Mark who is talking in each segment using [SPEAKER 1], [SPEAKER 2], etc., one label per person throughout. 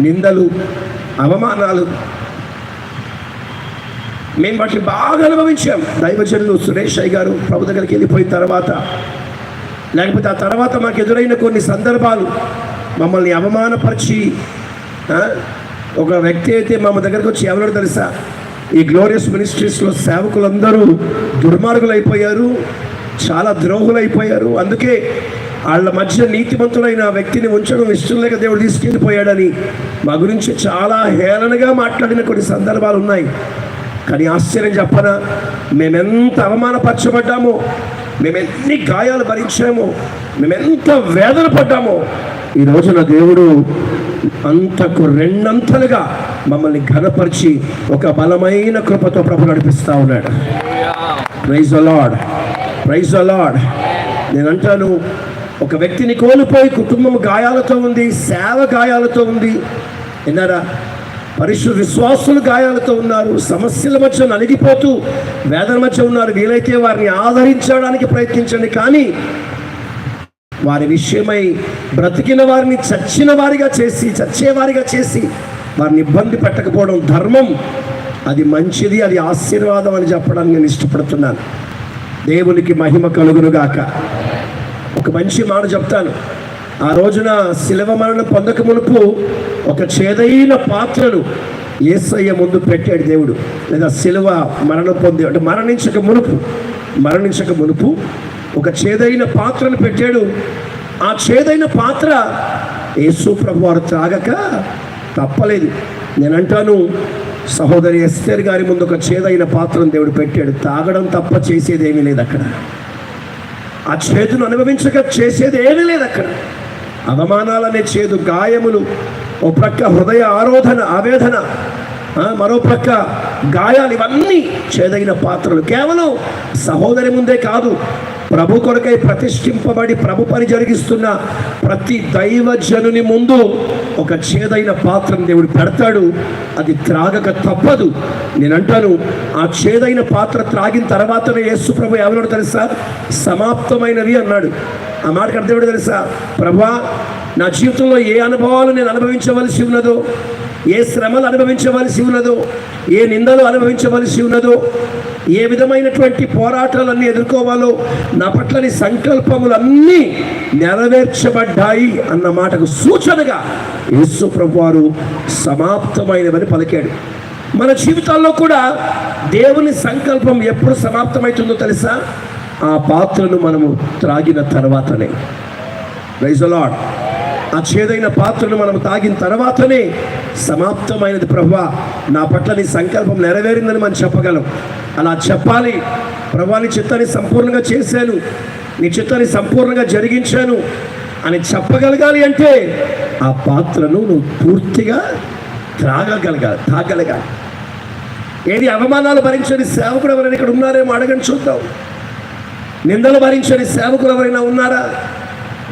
[SPEAKER 1] నిందలు, అవమానాలు మేము వాటిని బాగా అనుభవించాం. దైవజనులు సురేష్ అయ్య గారు ప్రభు దగ్గరికి వెళ్ళిపోయిన తర్వాత, లేకపోతే ఆ తర్వాత మాకు ఎదురైన కొన్ని సందర్భాలు మమ్మల్ని అవమానపరిచి, ఒక వ్యక్తి అయితే మా దగ్గరకు వచ్చి ఎవరో తెలుసా, ఈ గ్లోరియస్ మినిస్ట్రీస్లో సేవకులందరూ దుర్మార్గులు అయిపోయారు, చాలా ద్రోహులు అయిపోయారు, అందుకే వాళ్ళ మధ్య నీతిమంతుడైన వ్యక్తిని ఉంచడం ఇష్టం లేక దేవుడు తీసుకెళ్ళిపోయాడని మా గురించి చాలా హేళనగా మాట్లాడిన కొన్ని సందర్భాలు ఉన్నాయి. కానీ ఆశ్చర్యం చెప్పనా, మేమెంత అవమానపరచబడ్డామో, మేమెన్ని గాయాలు భరించామో, మేమెంత వేదన పడ్డామో, ఈ రోజున దేవుడు అంతకు రెండంతలుగా మమ్మల్ని ఘనపరిచి ఒక బలమైన కృపతో ప్రభు నడిపిస్తూ ఉన్నాడు. Praise the lord, praise the lord. నేను అంటాను, ఒక వ్యక్తిని కోల్పోయి కుటుంబం గాయాలతో ఉంది, సేవ గాయాలతో ఉంది, విన్నారా? పరిశుద్ధ విశ్వాసులు గాయాలతో ఉన్నారు, సమస్యల మధ్య నలిగిపోతూ వేదన మధ్య ఉన్నారు. వీలైతే వారిని ఆదరించడానికి ప్రయత్నించండి, కానీ వారి విషయమై బ్రతికిన వారిని చచ్చేవారిగా చేసి వారిని ఇబ్బంది పెట్టకపోవడం ధర్మం, అది మంచిది, అది ఆశీర్వాదం అని చెప్పడానికి నేను ఇష్టపడుతున్నాను. దేవునికి మహిమ కలుగునుగాక. ఒక మంచి మాట చెప్తాను. ఆ రోజున శిలువ మరణం పొందక మునుపు ఒక చేదైన పాత్రను యేసయ్య ముందు పెట్టాడు దేవుడు. లేదా శిలువ మరణం పొంది అంటే మరణించక మునుపు ఒక చేదైన పాత్రను పెట్టాడు. ఆ చేదైన పాత్ర యేసు ప్రభు వారు త్రాగక తప్పలేదు. నేనంటాను, సహోదరి ఎస్తేర్ గారి ముందు ఒక చేదైన పాత్రను దేవుడు పెట్టాడు. తాగడం తప్ప చేసేదేమీ లేదు అక్కడ. ఆ చేదును అనుభవించక చేసేది ఏమీ లేదు అక్కడ. అవమానాలనే చేదు, గాయములు, ఓ ప్రక్క హృదయ ఆవేదన, మరో ప్రక్క గాయాలు, ఇవన్నీ చేదైన పాత్రలు. కేవలం సహోదరి ముందే కాదు, ప్రభు కొరకై ప్రతిష్ఠింపబడి ప్రభు పని జరిగిస్తున్న ప్రతి దైవజనుని ముందు ఒక చేదైన పాత్రను దేవుడు పెడతాడు. అది త్రాగక తప్పదు. నేనంటాను, ఆ చేదైన పాత్ర త్రాగిన తర్వాతనే యేసు ప్రభు ఎవరో తెలుసా, సమాప్తమైనవి అన్నాడు. ఆ మాటకు అర్థం ఏంటో తెలుసా? ప్రభువా, నా జీవితంలో ఏ అనుభవాలు నేను అనుభవించవలసి ఉన్నదో, ఏ శ్రమలు అనుభవించవలసి ఉన్నదో, ఏ నిందలు అనుభవించవలసి ఉన్నదో, ఏ విధమైనటువంటి పోరాటాలన్నీ ఎదుర్కోవాలో, నా పట్లని సంకల్పములన్నీ నెరవేర్చబడ్డాయి అన్న మాటకు సూచనగా యేసు ప్రభువారు సమాప్తమైనవని పలికాడు. మన జీవితాల్లో కూడా దేవుని సంకల్పం ఎప్పుడు సమాప్తమవుతుందో తెలుసా? ఆ పాత్రను మనము త్రాగిన తర్వాతనే. Praise the lord. ఆ చేదైన పాత్రను మనం తాగిన తర్వాతనే సమాప్తమైనది. ప్రభువా, నా పట్ల నీ సంకల్పం నెరవేరిందని మనం చెప్పగలం. అలా చెప్పాలి. ప్రభువా, నీ చిత్తాన్ని సంపూర్ణంగా చేశాను, నీ చిత్తాన్ని సంపూర్ణంగా జరిగించాను అని చెప్పగలగాలి అంటే ఆ పాత్రను నువ్వు పూర్తిగా తాగలగాలి. ఏది అవమానాలు భరించని సేవకుడు ఎవరైనా ఇక్కడ ఉన్నారేమో అడగని చూద్దాం. నిందలు భరించని సేవకులు ఎవరైనా ఉన్నారా?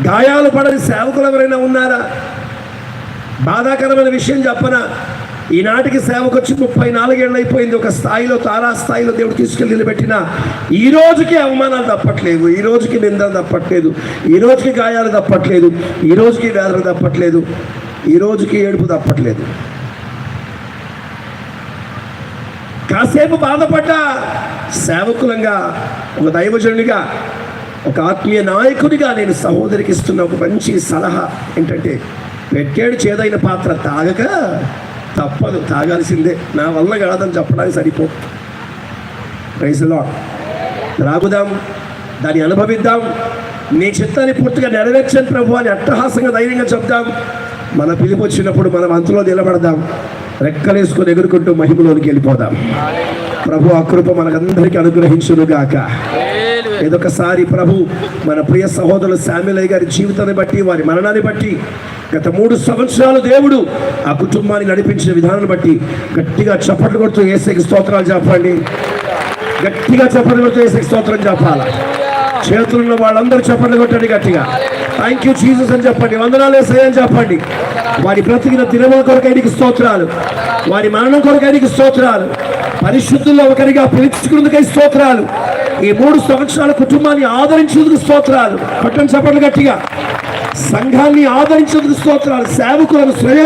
[SPEAKER 1] గాయాలు పడని సేవకులు ఎవరైనా ఉన్నారా? బాధాకరమైన విషయం చెప్పనా, ఈనాటికి సేవకు వచ్చి 34 ఏళ్ళు అయిపోయింది. ఒక స్థాయిలో, తారాస్థాయిలో దేవుడు తీసుకెళ్ళి నిలబెట్టిన ఈ రోజుకి అవమానాలు తప్పట్లేదు, ఈ రోజుకి నిందలు తప్పట్లేదు, ఈ రోజుకి గాయాలు తప్పట్లేదు, ఈ రోజుకి వేదన తప్పట్లేదు, ఈ రోజుకి ఏడుపు తప్పట్లేదు. కాసేపు బాధపడ్డ సేవకులంగా, ఒక దైవజనునిగా, ఒక ఆత్మీయ నాయకుడిగా నేను సహోదరికి ఇస్తున్న ఒక మంచి సలహా ఏంటంటే, పెట్టాడు చేదైన పాత్ర, తాగక తప్పదు, తాగాల్సిందే. నా వల్ల కాదని చెప్పడానికి సరిపో. Praise the lord. త్రాగుదాం, దాన్ని అనుభవిద్దాం, నీ చిత్తాన్ని పూర్తిగా నెరవేర్చని ప్రభు అని అట్టహాసంగా ధైర్యంగా చెప్దాం. మన పిలుపు వచ్చినప్పుడు మనం అంతలో నిలబడదాం, రెక్కలేసుకొని ఎగురుకుంటూ మహిమలోనికి వెళ్ళిపోదాం. ప్రభు ఆ కృప మనకందరికీ అనుగ్రహించునుగాక. ఇదొకసారి ప్రభు మన ప్రియ సహోదరులు శామ్యూలయ్య గారి జీవితాన్ని బట్టి, వారి మరణాన్ని బట్టి, గత 3 సంవత్సరాలు దేవుడు ఆ కుటుంబాన్ని నడిపించిన విధానాన్ని బట్టి గట్టిగా చప్పట్లు కొడుతూ యేసుకి స్తోత్రాలు చెప్పండి. గట్టిగా చప్పట్లు కొడుతూ యేసుకి స్తోత్రం చెప్పాలి. చేతులున్న వాళ్ళందరూ చప్పట్లు కొట్టండి గట్టిగా. థ్యాంక్ యూ జీసస్ అని చెప్పండి. వందనాలు యేసయ్య అని చెప్పండి. వారి బ్రతికిన దినముల కొరకై నీకు స్తోత్రాలు, వారి మరణం కొరకై నీకు స్తోత్రాలు, పరిశుద్ధుల్లో ఒకరిగా పిలుచుకున్నందుకై స్తోత్రాలు, ఈ 3 సంవత్సరాల కుటుంబాన్ని ఆదరించేందుకు స్తోత్రాలు. పట్టణ చప్పట్లు గట్టిగా. సంఘాన్ని ఆదరించేందుకు స్తోత్రాలు. సేవకులను శ్రేయ